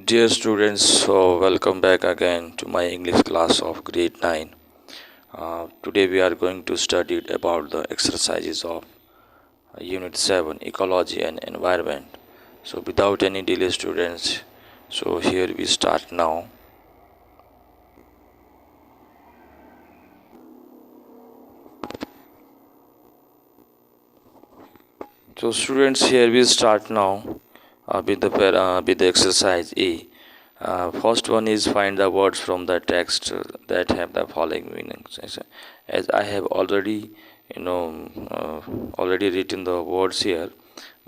Dear students, welcome back again to my English class of grade 9. Today we are going to study about the exercises of Unit 7 Ecology and Environment. So without any delay students, so here we start now. So students, here we start now with the exercise A. First one is find the words from the text that have the following meanings. As I have already, already written the words here,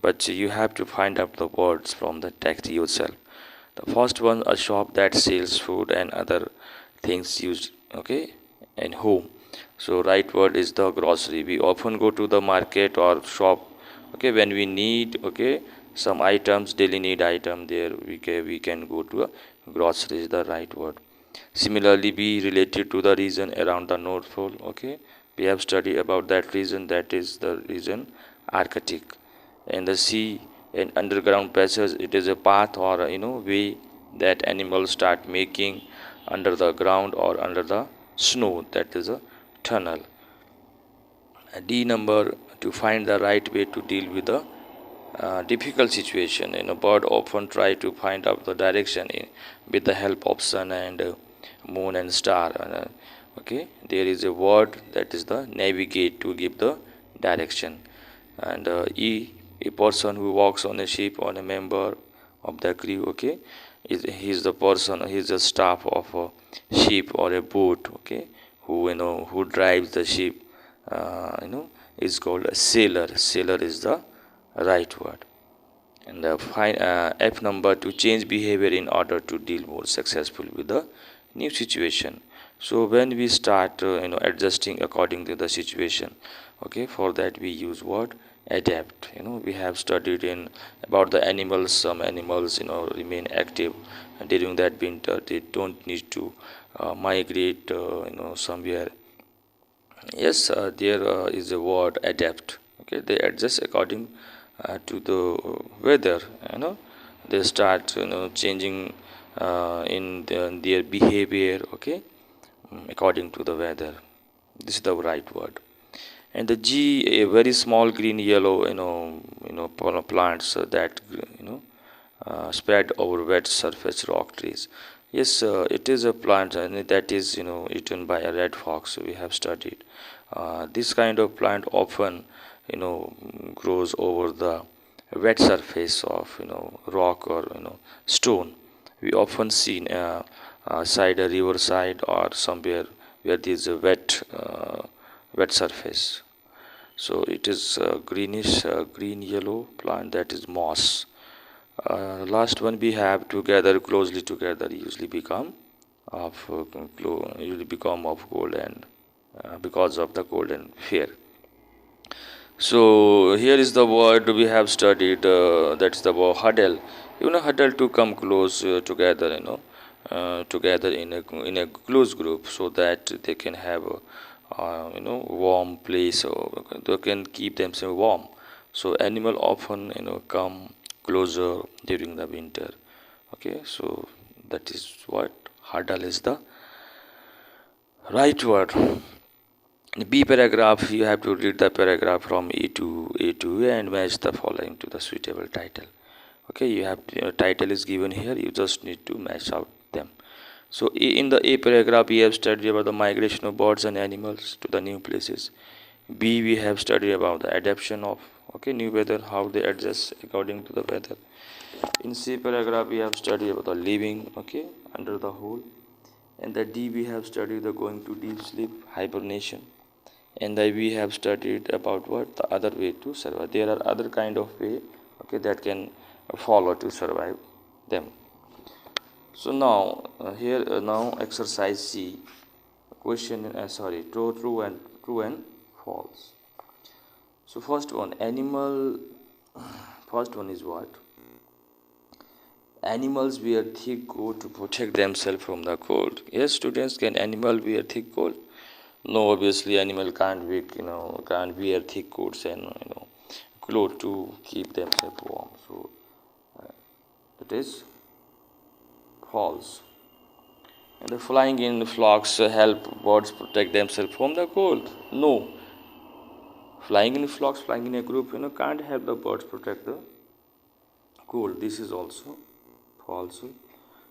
but you have to find out the words from the text yourself. The first one, a shop that sells food and other things used, okay, and home. So right word is the grocery. We often go to the market or shop, okay, when we need, okay, some items, daily need item. There we can go to a grocery is the right word. Similarly, be related to the region around the North Pole, okay. We have studied about that region, that is the region Arctic. And the sea and underground passage, it is a path or a, way that animals start making under the ground or under the snow, that is a tunnel. D number, to find the right way to deal with the difficult situation. Bird often try to find out the direction with the help of sun and moon and star. Okay, there is a word that is the navigate, to give the direction. And E, a person who walks on a ship, on a member of the crew. Okay, he is the person, he is the staff of a ship or a boat. Okay, who drives the ship, is called a sailor. Sailor is the right word. And the F number, to change behavior in order to deal more successful with the new situation. So when we start adjusting according to the situation, okay, for that we use word adapt. We have studied in about the animals. Some animals remain active during that winter. They don't need to migrate somewhere. Yes, there is a word adapt. Okay, they adjust according to the weather. They start changing their behavior. Okay, according to the weather. This is the right word. And the G, a very small green yellow plants that spread over wet surface rock trees. Yes, it is a plant and that is eaten by a red fox. We have studied. This kind of plant often grows over the wet surface of rock or stone. We often see side a riverside or somewhere where there is a wet surface. So it is greenish green yellow plant, that is moss. Last one we have together, closely together, usually become of gold, and because of the golden fair. So here is the word we have studied, that's the word huddle. Huddle, to come close together, together in a close group, so that they can have a warm place, or they can keep themselves warm. So animal often come closer during the winter. Okay, so that is what huddle is the right word. In B paragraph, you have to read the paragraph from A to A and match the following to the suitable title. Okay, you have title is given here, you just need to match out them. So in the A paragraph, we have studied about the migration of birds and animals to the new places. B, we have studied about the adaptation of new weather, how they adjust according to the weather. In C paragraph, we have studied about the living under the hole. And the D, we have studied the going to deep sleep, hibernation. And we have studied about what the other way to survive. There are other kind of way that can follow to survive them. So now here now exercise C, question true and false. So first one, animal. First one is what? Animals wear thick coat to protect themselves from the cold. Yes, students, can animal wear thick coat? No, obviously animal can't wear thick coats and clothes to keep themselves warm. So that is False. And the flying in flocks help birds protect themselves from the cold. No. Flying in flocks, flying in a group, can't help the birds protect the cold. This is also false.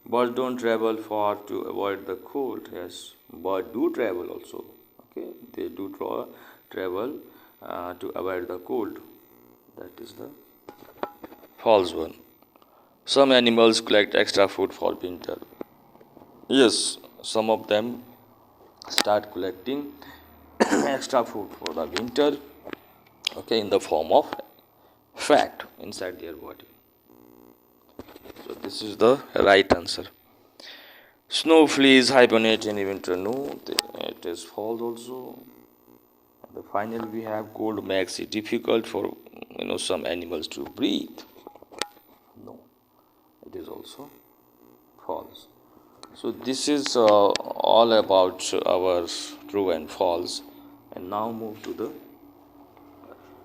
Birds don't travel far to avoid the cold. Yes, birds do travel also. Okay, they do travel to avoid the cold. That is the false one. Some animals collect extra food for winter. Yes, some of them start collecting extra food for the winter. Okay, in the form of fat inside their body. So this is the right answer. Snow fleas hibernate in winter. No, it is false also. The final we have cold makes it difficult for some animals to breathe. No, it is also false. So this is all about our true and false. And now move to the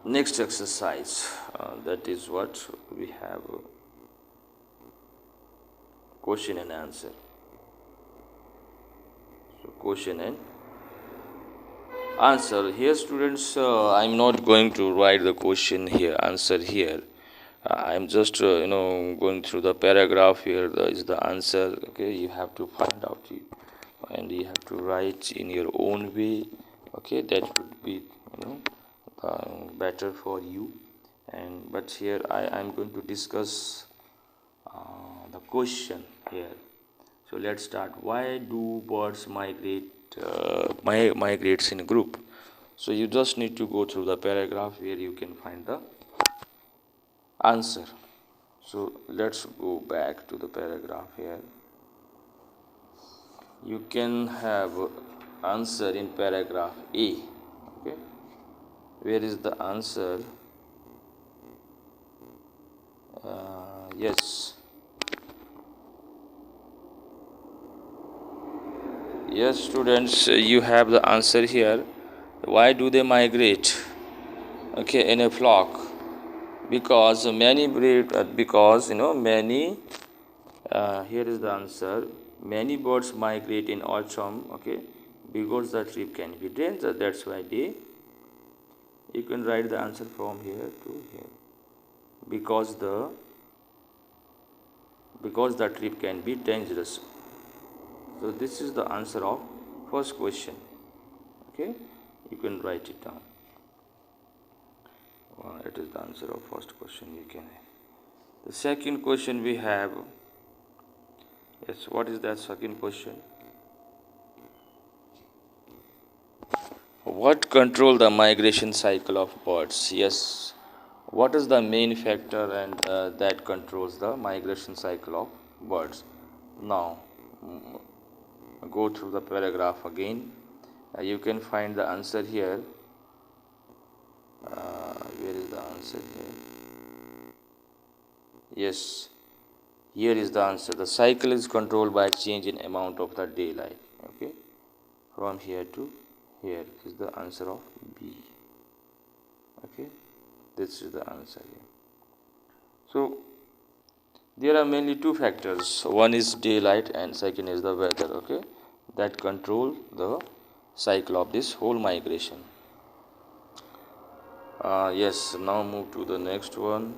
next exercise. That is what we have question and answer. So question and answer. Here students, I'm not going to write the question here, answer here. I'm just going through the paragraph. Here is the answer. Okay, you have to find out it, and you have to write in your own way. Okay, that would be better for you. And but here I'm going to discuss the question here. So let's start. Why do birds migrate? Migrates in a group. So you just need to go through the paragraph where you can find the answer. So let's go back to the paragraph here. You can have answer in paragraph A. Okay, where is the answer? Yes. Yes, students, you have the answer here. Why do they migrate? Okay, in a flock. Because many breed. Because many. Here is the answer. Many birds migrate in autumn. Okay, because the trip can be dangerous. That's why they. You can write the answer from here to here. Because the trip can be dangerous. So this is the answer of first question. Okay, you can write it down. It is the answer of first question. You can. The second question we have. Yes, what is that second question? What control the migration cycle of birds? Yes. What is the main factor and that controls the migration cycle of birds? Now, go through the paragraph again. You can find the answer here. Where is the answer here? Yes, here is the answer. The cycle is controlled by change in amount of the daylight. Okay, from here to here is the answer of B. Okay, this is the answer here. So there are mainly two factors. One is daylight and second is the weather. Okay, that control the cycle of this whole migration. Yes, now move to the next one.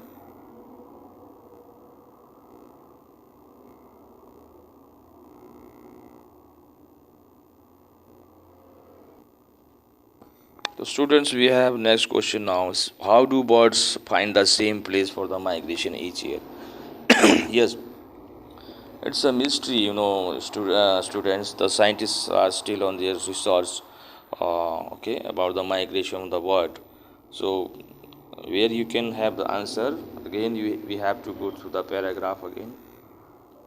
So students, we have next question now. How do birds find the same place for the migration each year? Yes, it's a mystery, students. The scientists are still on their research, okay, about the migration of the bird. So, where you can have the answer again, we have to go through the paragraph again.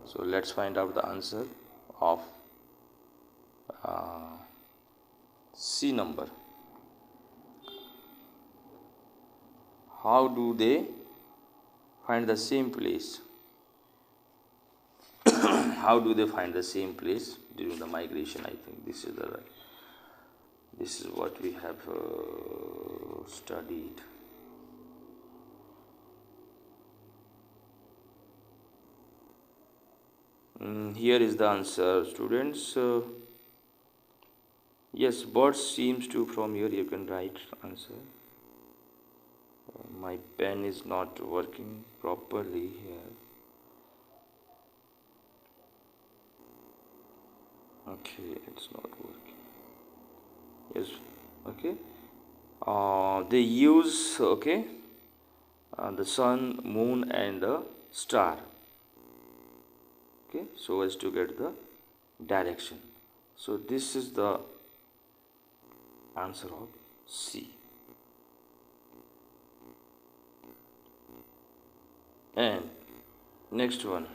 So let's find out the answer of C number. How do they find the same place? How do they find the same place during the migration? I think this is what we have studied. Here is the answer, students. Yes, birds seems to, from here you can write answer. My pen is not working properly here. Okay, it's not working. Yes, okay. They use, okay, the sun, moon, and the star, okay, so as to get the direction. So this is the answer of C. And next one.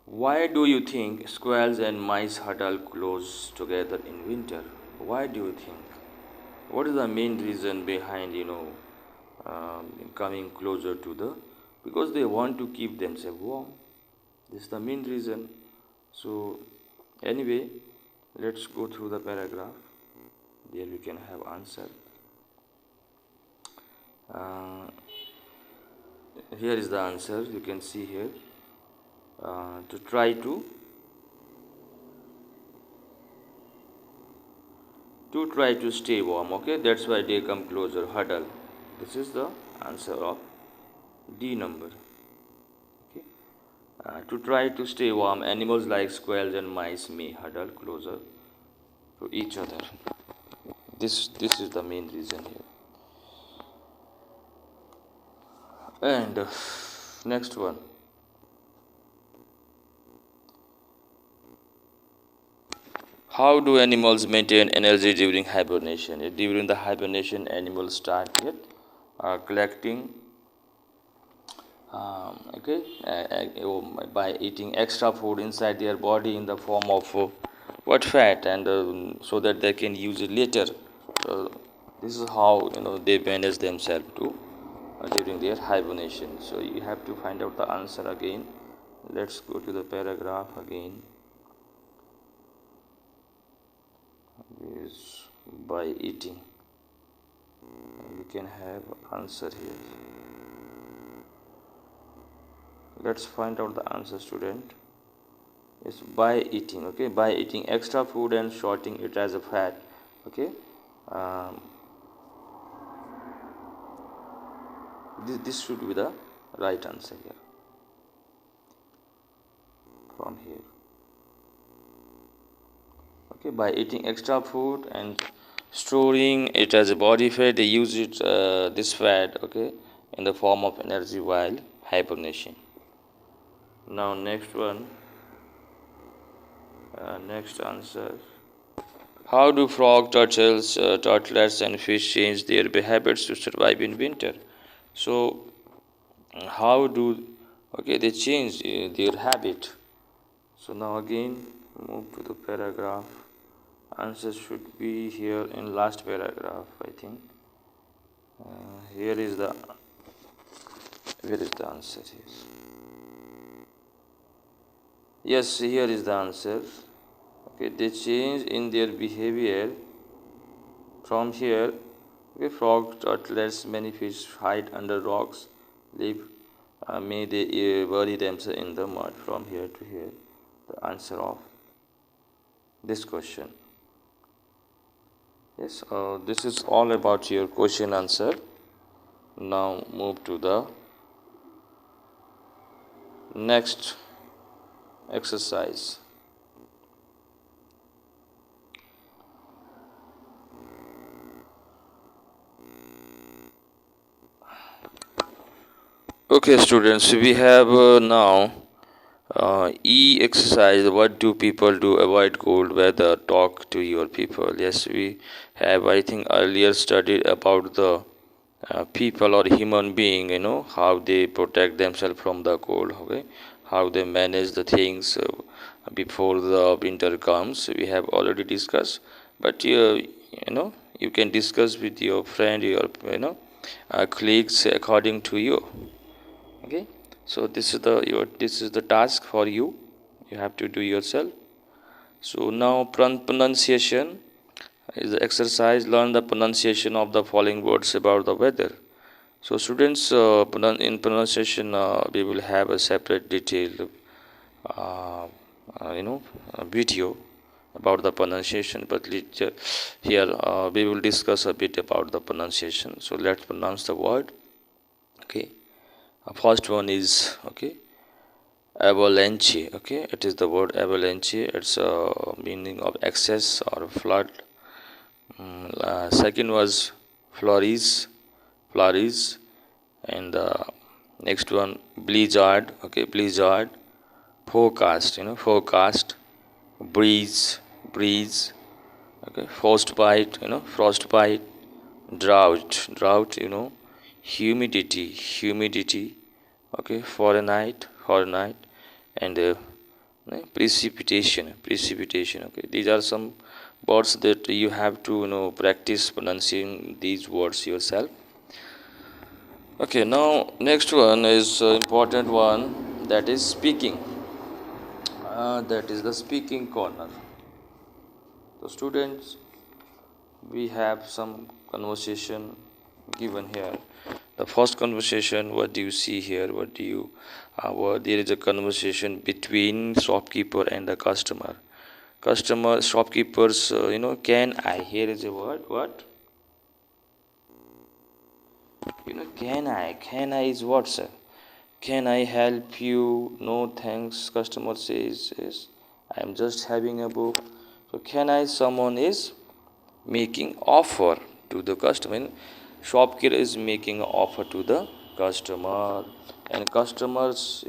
Why do you think squirrels and mice huddle close together in winter? Why do you think? What is the main reason behind coming closer to the? Because they want to keep themselves warm. This is the main reason. So anyway, let's go through the paragraph. There we can have answer. Uh, Here is the answer. You can see here. To try to stay warm. Okay, that's why they come closer. Huddle. This is the answer of D number. Okay. To try to stay warm, animals like squirrels and mice may huddle closer to each other. This is the main reason here. And next one. How do animals maintain energy during hibernation? During the hibernation, animals start yet collecting, by eating extra food inside their body in the form of what fat, and so that they can use it later. So this is how they manage themselves to during their hibernation. So you have to find out the answer again. Let's go to the paragraph again. Is by eating. You can have answer here. Let's find out the answer, student. It's by eating. Okay, by eating extra food and sorting it as a fat. Okay, this should be the right answer here. From here. Okay, by eating extra food and storing it as a body fat, they use it this fat, okay, in the form of energy while hibernation. Now next one, next answer. How do frog, turtles, turtlets, and fish change their habits to survive in winter? So how do they change their habit? So now again move to the paragraph. Answer should be here in last paragraph, I think. Here is the answer here. Yes, here is the answer. Okay, they change in their behavior from here. Okay, frog, turtles, many fish hide under rocks, live. May they bury themselves in the mud. From here to here, the answer of this question. Yes, this is all about your question answer. Now move to the next exercise. Okay, students, we have now E exercise. What do people do? Avoid cold weather. Talk to your people. Yes, we have, I think, earlier studied about the people or human being, how they protect themselves from the cold, okay, how they manage the things before the winter comes. We have already discussed, but you can discuss with your friend, your colleagues according to you. Okay, so this is the task for you. You have to do yourself. So now pronunciation is the exercise. Learn the pronunciation of the following words about the weather. So students, in pronunciation, we will have a separate detailed uh, you know video about the pronunciation, but here we will discuss a bit about the pronunciation. So let's pronounce the word. Okay. First one is, okay, avalanche. Okay, it is the word avalanche. It's a meaning of excess or flood. Second was flurries, flurries, and next one blizzard. Okay, blizzard. Forecast, forecast. Breeze, breeze. Okay, frostbite, frostbite. Drought, drought. Humidity, humidity. Okay, Fahrenheit, Fahrenheit, and precipitation, precipitation. Okay, these are some words that you have to practice pronouncing these words yourself. Okay, now next one is important one, that is speaking. That is the speaking corner. So students, we have some conversation given here. The first conversation, what do you see here? What do you there is a conversation between shopkeeper and the customer. Customer, shopkeepers, can I, here is a word, what, can I is what, sir? Can I help you? No thanks, customer says. Yes, I am just having a book. So can I, someone is making offer to the customer. Shopkeeper is making an offer to the customer, and customers,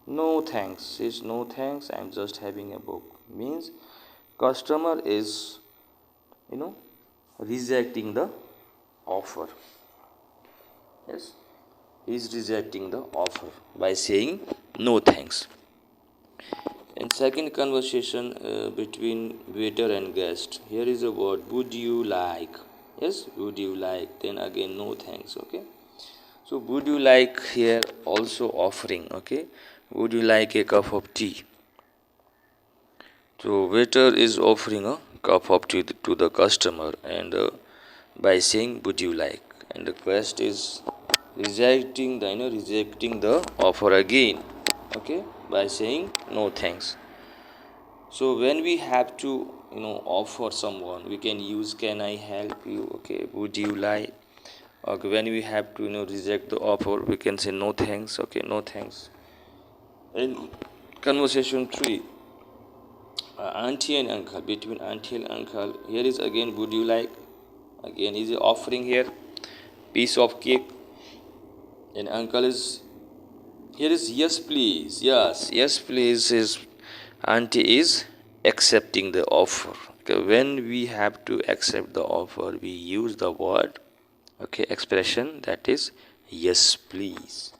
no thanks, says no thanks, I'm just having a book. Means customer is, you know rejecting the offer. Yes, he is rejecting the offer by saying no thanks. And second conversation between waiter and guest. Here is a word, would you like? Yes, would you like? Then again, no thanks. Okay. So would you like here also offering. Okay. Would you like a cup of tea? So waiter is offering a cup of tea to the customer, and by saying would you like, and the guest is rejecting the offer again. Okay, by saying no thanks. So when we have to offer someone, we can use can I help you? Okay, would you like? Okay, when we have to reject the offer, we can say no thanks. Okay, no thanks. In conversation 3, auntie and uncle, between auntie and uncle, here is again would you like? Again is offering here piece of cake, and uncle is here is yes please. Yes please is auntie is accepting the offer. Okay, when we have to accept the offer, we use the word, okay, expression, that is yes please.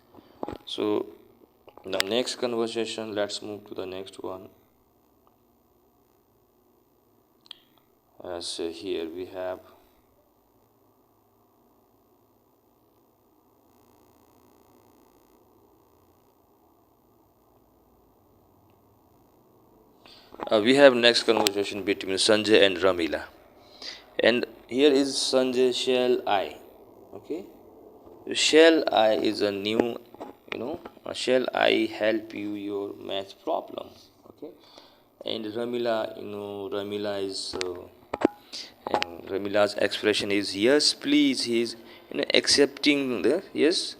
So the next conversation, let's move to the next one. As here we have next conversation between Sanjay and Ramila. And here is Sanjay, shall I? Okay. Shall I is a new, shall I help you your math problem? Okay. And Ramila, Ramila is, and Ramila's expression is yes, please. He is, accepting the, yes,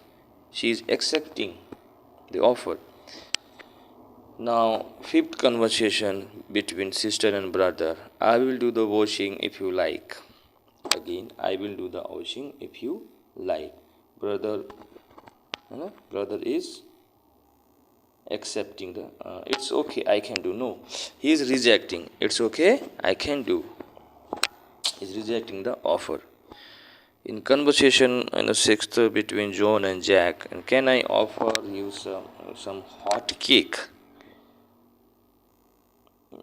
she is accepting the offer. Now, fifth conversation between sister and brother. I will do the washing if you like. Again, I will do the washing if you like. Brother, brother is accepting the. It's okay, I can do. No, he is rejecting. It's okay, I can do. He's rejecting the offer. In conversation in the sixth between John and Jack, and can I offer you some hot cake?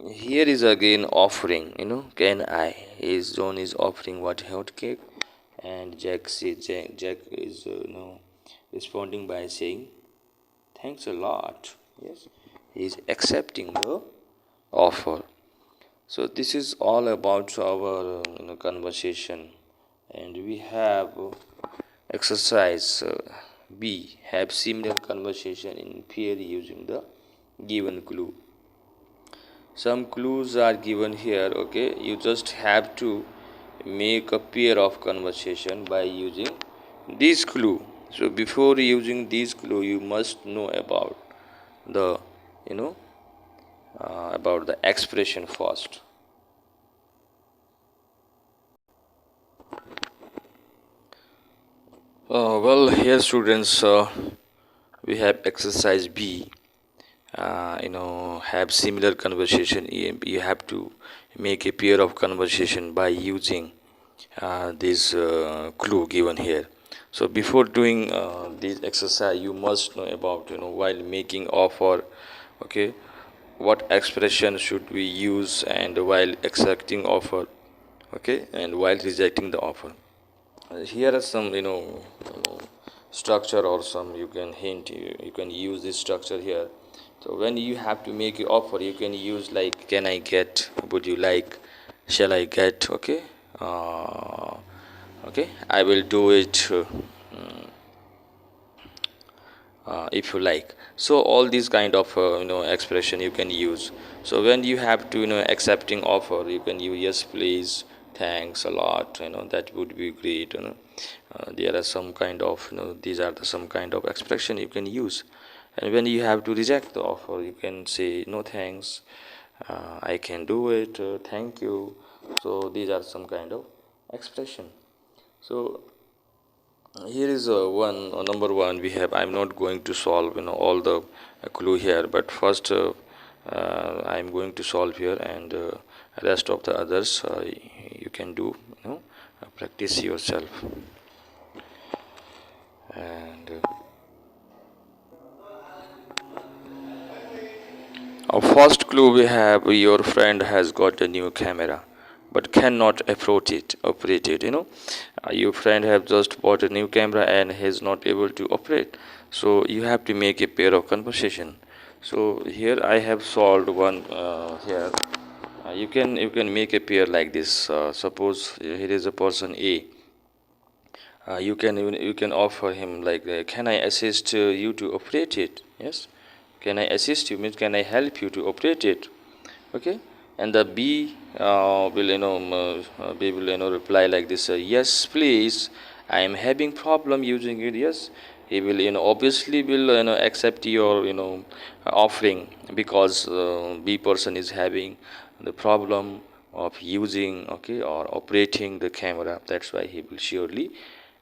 Here is again offering, can I, is John is offering what, hot cake, and Jack is responding by saying thanks a lot. Yes, he is accepting the offer. So this is all about our conversation, and we have Exercise B. Have similar conversation in pair using the given clue. Some clues are given here. Okay, you just have to make a pair of conversation by using this clue. So before using this clue, you must know the you know about the expression first. Well, here students, we have exercise B. Have similar conversation. You have to make a pair of conversation by using this clue given here. So before doing this exercise, you must know about while making offer. Okay, what expression should we use, and while accepting offer, okay, and while rejecting the offer. Here are some structure, or some you can hint, you can use this structure here. So when you have to make an offer, you can use like, can I get, would you like, shall I get, okay, uh, okay, I will do it, if you like. So all these kind of expression you can use. So when you have to accepting offer, you can use yes please, thanks a lot, that would be great. There are some kind of these are some kind of expression you can use. And when you have to reject the offer, you can say no thanks, I can do it, thank you. So these are some kind of expression. So here is one number one we have. I'm not going to solve all the clue here, but first I'm going to solve here, and rest of the others you can do, practice yourself. And our first clue we have, your friend has got a new camera but cannot operate it. Your friend have just bought a new camera and is not able to operate. So you have to make a pair of conversation. So here I have solved one here. You can make a pair like this. Suppose here is a person A. You can offer him like, can I assist you to operate it? Yes, can I assist you means, can I help you to operate it? Okay. And the B will B will reply like this, yes please, I am having problem using it. Yes, he will obviously will accept your offering, because B person is having the problem of using, okay, or operating the camera. That's why he will surely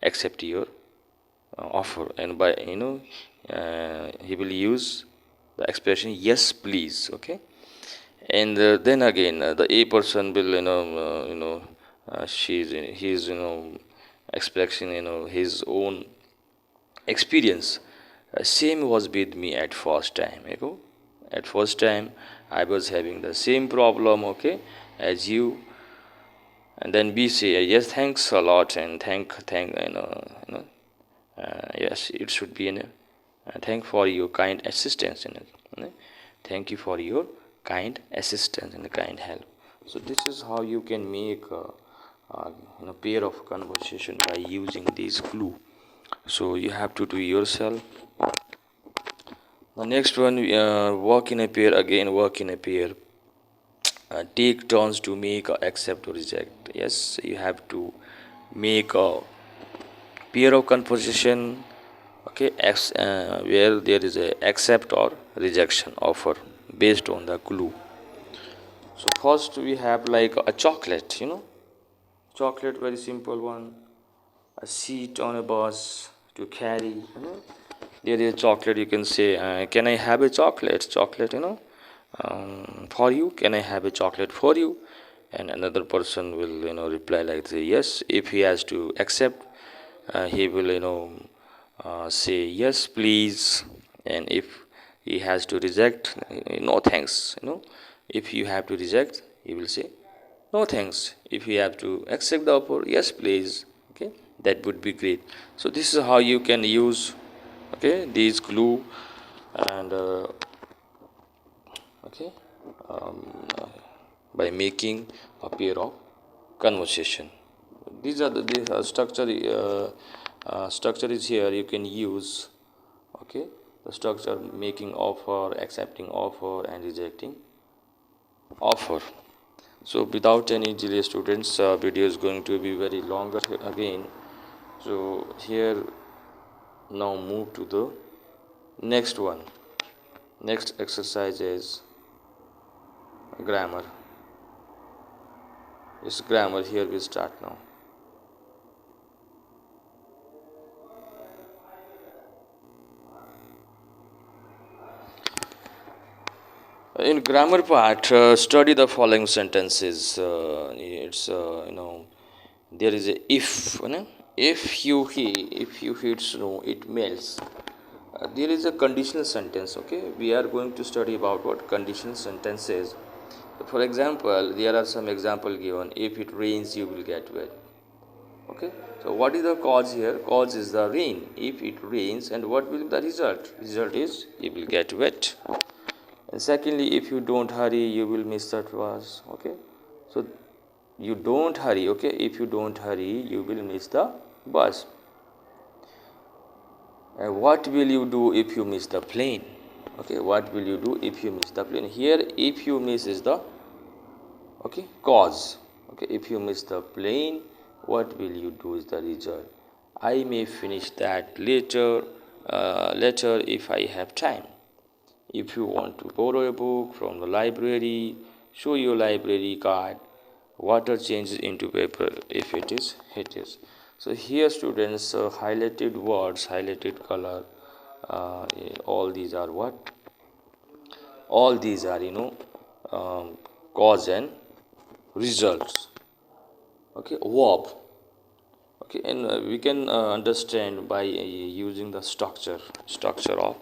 accept your offer, and by he will use the expression yes please. Okay. And then again the A person will he's expressing his own experience. Same was with me at first time. At first time I was having the same problem, okay, as you. And then B say, yes thanks a lot, and thank yes, it should be thank for your kind assistance in it. Thank you for your kind assistance and kind help. So this is how you can make a pair of conversation by using this clue. So you have to do yourself. The next one, work in a pair. Again, work in a pair. Take turns to make, accept or reject. Yes, you have to make a pair of conversation, okay, where there is a accept or rejection offer based on the clue. So first we have like a chocolate, chocolate, very simple one. A seat on a bus to carry, there is chocolate. You can say, can I have a chocolate, for you, can I have a chocolate for you? And another person will reply like this, yes. If he has to accept, he will say yes please. And if he has to reject, no thanks. If you have to reject, he will say no thanks. If you have to accept the offer, yes please. Okay, that would be great. So this is how you can use, okay, these clue. And okay, um, by making a pair of conversation. These are the structure structure is here, you can use, okay, the structure making offer, accepting offer, and rejecting offer. So without any delay, students, video is going to be very longer again. So here, now move to the next one. Next exercise is grammar. It's grammar. Here we start now. In grammar part, study the following sentences. It's there is a if, if you heat snow, it melts. There is a conditional sentence. Okay, we are going to study about what conditional sentences. For example, there are some example given. If it rains, you will get wet. Okay, so what is the cause here? Cause is the rain. If it rains, and what will be the result? Result is you will get wet. And secondly, if you don't hurry, you will miss the bus. Okay, so you don't hurry. Okay, if you don't hurry, you will miss the bus. And what will you do if you miss the plane? Okay, what will you do if you miss the plane? Here, if you miss is the cause. Okay, if you miss the plane, what will you do is the result. I may finish that later if I have time. If you want to borrow a book from the library, show your library card. Water changes into paper if it is heated. So here, students, highlighted words, highlighted color, all these are what? All these are cause and results. Okay, verb. Okay, and we can understand by using the structure of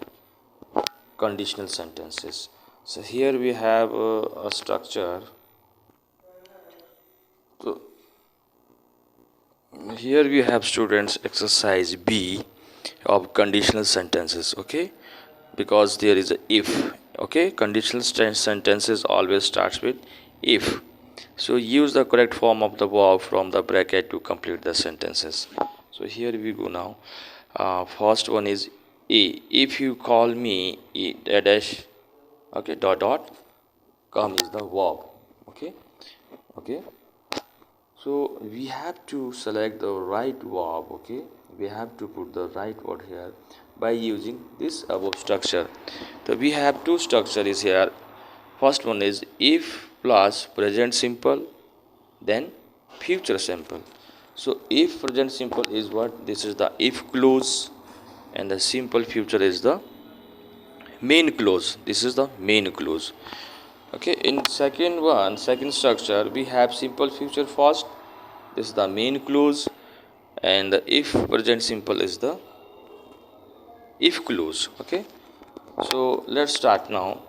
conditional sentences. So here we have a structure. So here we have, students, exercise B of conditional sentences. Okay, because there is a if. Okay, conditional sentences always starts with if. So use the correct form of the verb from the bracket to complete the sentences. So here we go now. First one is A. If you call me, dash, okay, dot dot, come is the verb. Okay. So we have to select the right verb. Okay, we have to put the right word here by using this above structure. So we have two structures here. First one is if plus present simple, then future simple. So if present simple is what? This is the if clause, and the simple future is the main clause. This is the main clause. Okay, in second structure, we have simple future first. This is the main clause, and the if present simple is the if clause. Okay, so let's start now.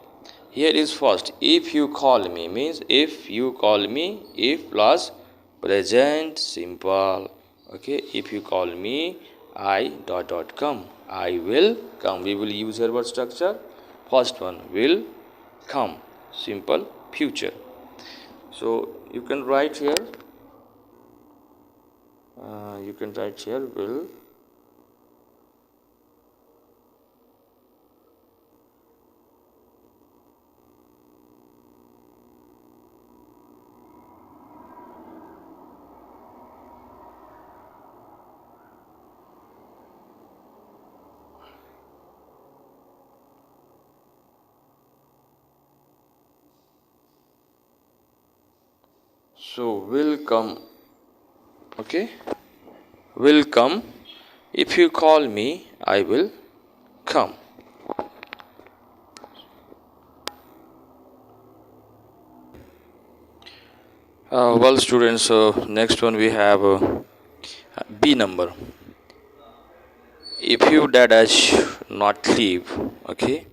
Here is first, if you call me, means if you call me, if plus present simple. Okay, if you call me, I dot dot come, I will come. We will use here what structure? First one, will come, simple future. So you can write here, will will come. Okay, will come. If you call me, I will come. Well, students, next one we have B number. If you dash not leave, okay,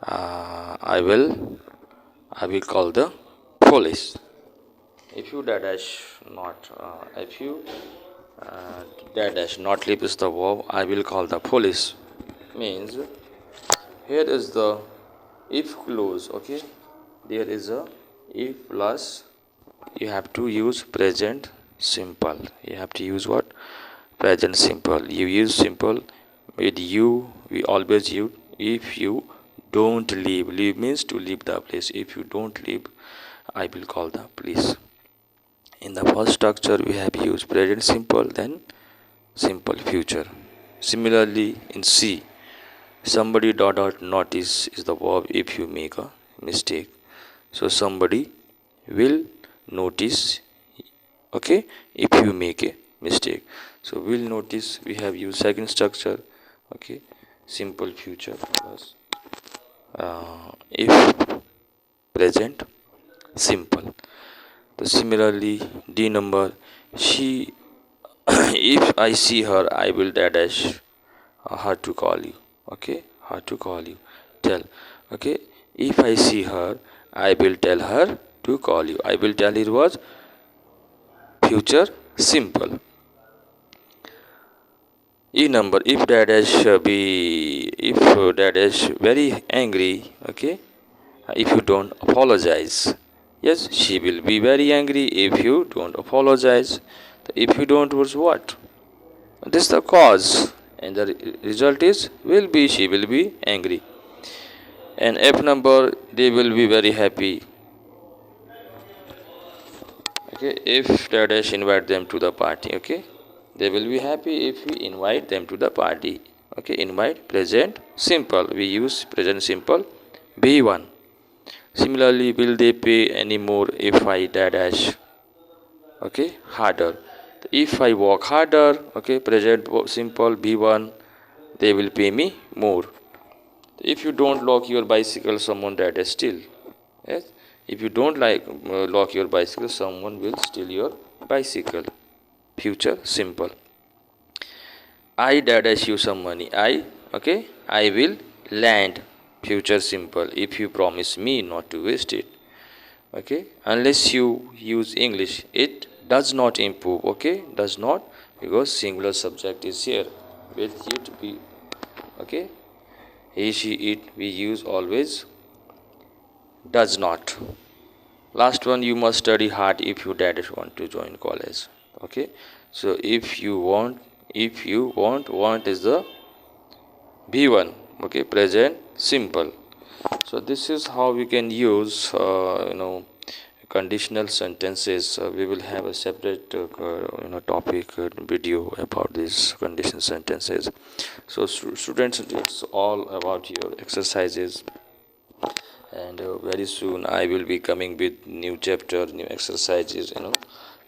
I will call the police. If you dash not leave is the verb, I will call the police. Means here is the if clause. Okay, there is a if plus you have to use present simple. You have to use what? present simple. You use simple with you. We always use if you don't leave. Leave means to leave the place. If you don't leave, I will call the police. In the first structure, we have used present simple, then simple future. Similarly, in C, somebody dot dot notice is the verb if you make a mistake. So somebody will notice, okay, if you make a mistake. So will notice, we have used second structure, okay, simple future plus if present simple. So similarly, D number, she if I see her, I will dash her to call you. Okay, her to call you. Tell. Okay, if I see her, I will tell her to call you. I will tell it was future simple. E number, if dad is very angry, okay, if you don't apologize. Yes, she will be very angry if you don't apologize. If you don't was what? This is the cause, and the result is will be she will be angry. And F number, they will be very happy. Okay, if dash invite them to the party, okay, they will be happy if we invite them to the party. Okay, invite present simple, we use present simple B1. Similarly, will they pay any more if I dash, okay, harder? If I work harder, okay, present simple B1, they will pay me more. If you don't lock your bicycle, someone that is steal. Yes, if you don't lock your bicycle, someone will steal your bicycle. Future simple. I dash you some money. I will land. Future simple. If you promise me not to waste it. Okay, unless you use English, it does not improve. Okay, does not, because singular subject is here. With it we, okay, he, she, it, we use always does not. Last one, you must study hard if you want to join college. Okay, so if you want is the B1. Okay, present simple. So this is how we can use conditional sentences. We will have a separate topic video about these conditional sentences. So students, it's all about your exercises, and very soon I will be coming with new chapter, new exercises,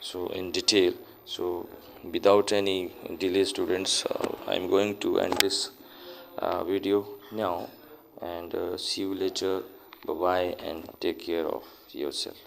so in detail. So without any delay, students, I'm going to end this video now, and see you later. Bye bye, and take care of yourself.